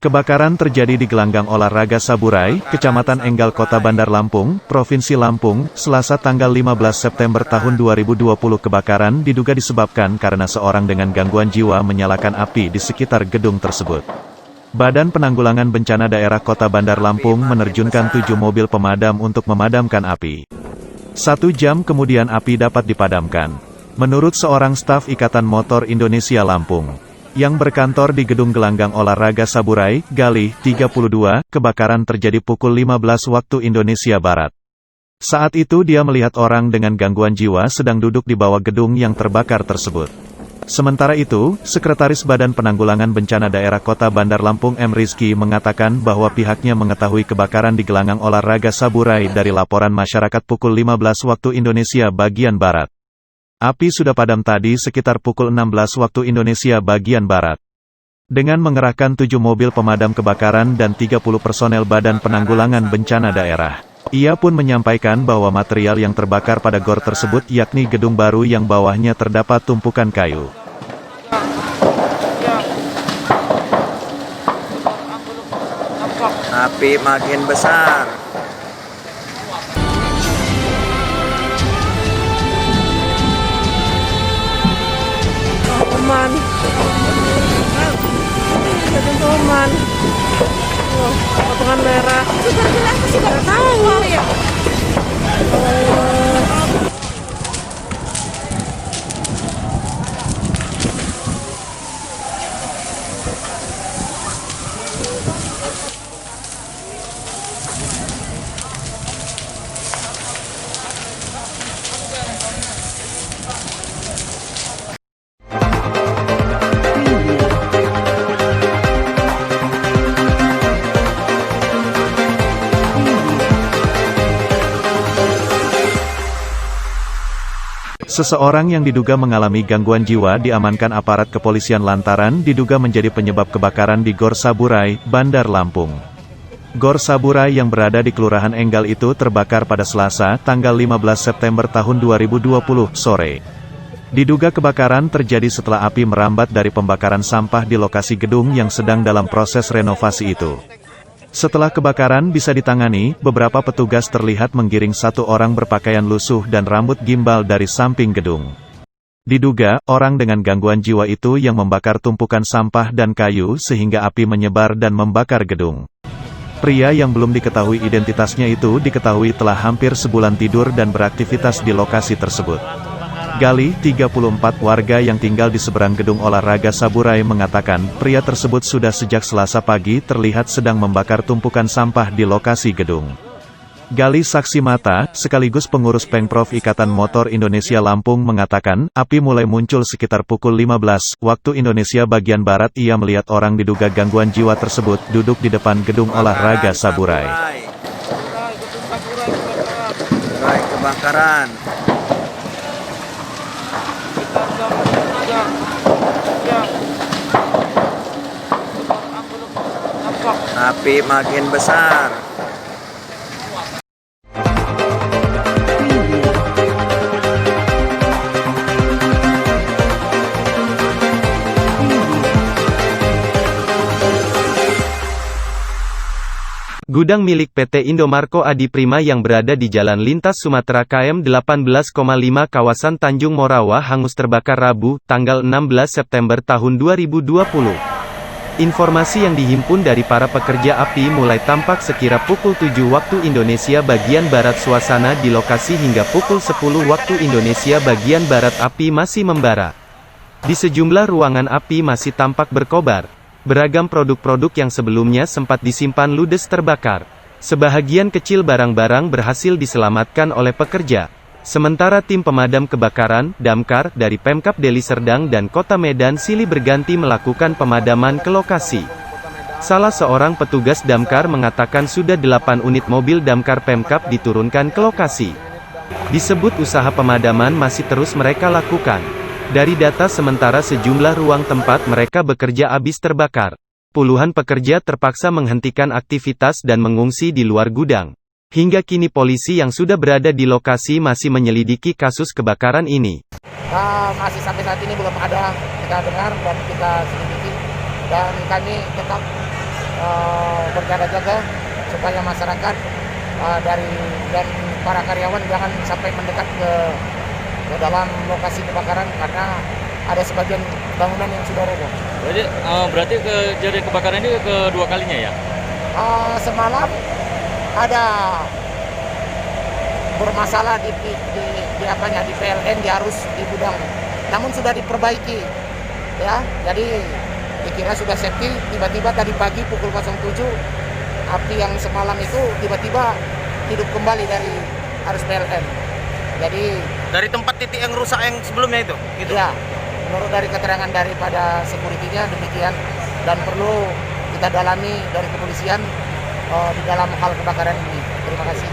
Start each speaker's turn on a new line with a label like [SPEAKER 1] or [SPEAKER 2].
[SPEAKER 1] Kebakaran terjadi di gelanggang olahraga Saburai, Kecamatan Enggal Kota Bandar Lampung, Provinsi Lampung, Selasa tanggal 15 September tahun 2020. Kebakaran diduga disebabkan karena seorang dengan gangguan jiwa menyalakan api di sekitar gedung tersebut. Badan Penanggulangan Bencana Daerah Kota Bandar Lampung menerjunkan 7 mobil pemadam untuk memadamkan api. 1 jam kemudian api dapat dipadamkan. Menurut seorang staf Ikatan Motor Indonesia Lampung, yang berkantor di Gedung Gelanggang Olahraga Saburai, Galih, 32, kebakaran terjadi pukul 15 waktu Indonesia Barat. Saat itu dia melihat orang dengan gangguan jiwa sedang duduk di bawah gedung yang terbakar tersebut. Sementara itu, Sekretaris Badan Penanggulangan Bencana Daerah Kota Bandar Lampung M. Rizky mengatakan bahwa pihaknya mengetahui kebakaran di Gelanggang Olahraga Saburai dari laporan masyarakat pukul 15 waktu Indonesia bagian Barat. Api sudah padam tadi sekitar pukul 16 waktu Indonesia bagian Barat. Dengan mengerahkan 7 mobil pemadam kebakaran dan 30 personel Badan Penanggulangan Bencana Daerah, ia pun menyampaikan bahwa material yang terbakar pada gor tersebut yakni gedung baru yang bawahnya terdapat tumpukan kayu.
[SPEAKER 2] Api makin besar.
[SPEAKER 3] Teman, potongan merah. Nggak tahu.
[SPEAKER 1] Seseorang yang diduga mengalami gangguan jiwa diamankan aparat kepolisian lantaran diduga menjadi penyebab kebakaran di Gor Saburai, Bandar Lampung. Gor Saburai yang berada di Kelurahan Enggal itu terbakar pada Selasa, tanggal 15 September tahun 2020, sore. Diduga kebakaran terjadi setelah api merambat dari pembakaran sampah di lokasi gedung yang sedang dalam proses renovasi itu. Setelah kebakaran bisa ditangani, beberapa petugas terlihat menggiring 1 orang berpakaian lusuh dan rambut gimbal dari samping gedung. Diduga, orang dengan gangguan jiwa itu yang membakar tumpukan sampah dan kayu sehingga api menyebar dan membakar gedung. Pria yang belum diketahui identitasnya itu diketahui telah hampir sebulan tidur dan beraktivitas di lokasi tersebut. Galih, 34, warga yang tinggal di seberang gedung olahraga Saburai mengatakan, pria tersebut sudah sejak Selasa pagi terlihat sedang membakar tumpukan sampah di lokasi gedung. Galih saksi mata, sekaligus pengurus Pengprov Ikatan Motor Indonesia Lampung mengatakan, api mulai muncul sekitar pukul 15, waktu Indonesia bagian Barat. Ia melihat orang diduga gangguan jiwa tersebut, duduk di depan gedung olahraga Saburai.
[SPEAKER 2] Kebakaran. Api makin besar.
[SPEAKER 4] Gudang milik PT Indomarko Adi Prima yang berada di Jalan Lintas Sumatera KM 18,5 kawasan Tanjung Morawa hangus terbakar Rabu, tanggal 16 September tahun 2020. Informasi yang dihimpun dari para pekerja api mulai tampak sekira pukul 7 waktu Indonesia bagian Barat. Suasana di lokasi hingga pukul 10 waktu Indonesia bagian Barat api masih membara. Di sejumlah ruangan api masih tampak berkobar. Beragam produk-produk yang sebelumnya sempat disimpan ludes terbakar. Sebahagian kecil barang-barang berhasil diselamatkan oleh pekerja. Sementara tim pemadam kebakaran, Damkar, dari Pemkab Deli Serdang dan Kota Medan silih berganti melakukan pemadaman ke lokasi. Salah seorang petugas Damkar mengatakan sudah 8 unit mobil Damkar Pemkab diturunkan ke lokasi. Disebut usaha pemadaman masih terus mereka lakukan. Dari data sementara sejumlah ruang tempat mereka bekerja habis terbakar. Puluhan pekerja terpaksa menghentikan aktivitas dan mengungsi di luar gudang. Hingga kini polisi yang sudah berada di lokasi masih menyelidiki kasus kebakaran ini.
[SPEAKER 5] Masih sampai saat ini belum ada kita dengar dan kita selidiki. Dan kami tetap berjaga-jaga supaya masyarakat dan para karyawan jangan sampai mendekat ke dalam lokasi kebakaran karena ada sebagian bangunan yang sudah roboh.
[SPEAKER 6] Berarti kejadian kebakaran ini kedua kalinya ya?
[SPEAKER 5] Semalam ada bermasalah di PLN, di arus di gudang, namun sudah diperbaiki ya, jadi dikira sudah safety. Tiba-tiba tadi pagi pukul 07 api yang semalam itu tiba-tiba hidup kembali dari arus PLN. Jadi
[SPEAKER 2] Dari tempat titik yang rusak yang sebelumnya itu? Gitu?
[SPEAKER 5] ya, menurut dari keterangan daripada security-nya demikian, dan perlu kita dalami dari kepolisian di dalam hal kebakaran ini. Terima kasih.